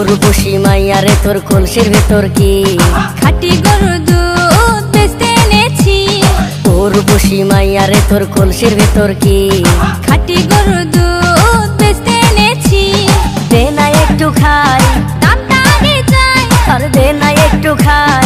রূপসী মাইয়া রে তোর কলসির ভেতর কি খাঁটি গরুর দুধ বেচতে এনেছি। ও রূপসী মাইয়া রে তোর কলসির ভেতর কি খাঁটি গরুর দুধ বেচতে এনেছি। দে না একটু খাই, দামটা আগে চাই, আর দে না একটু খাই।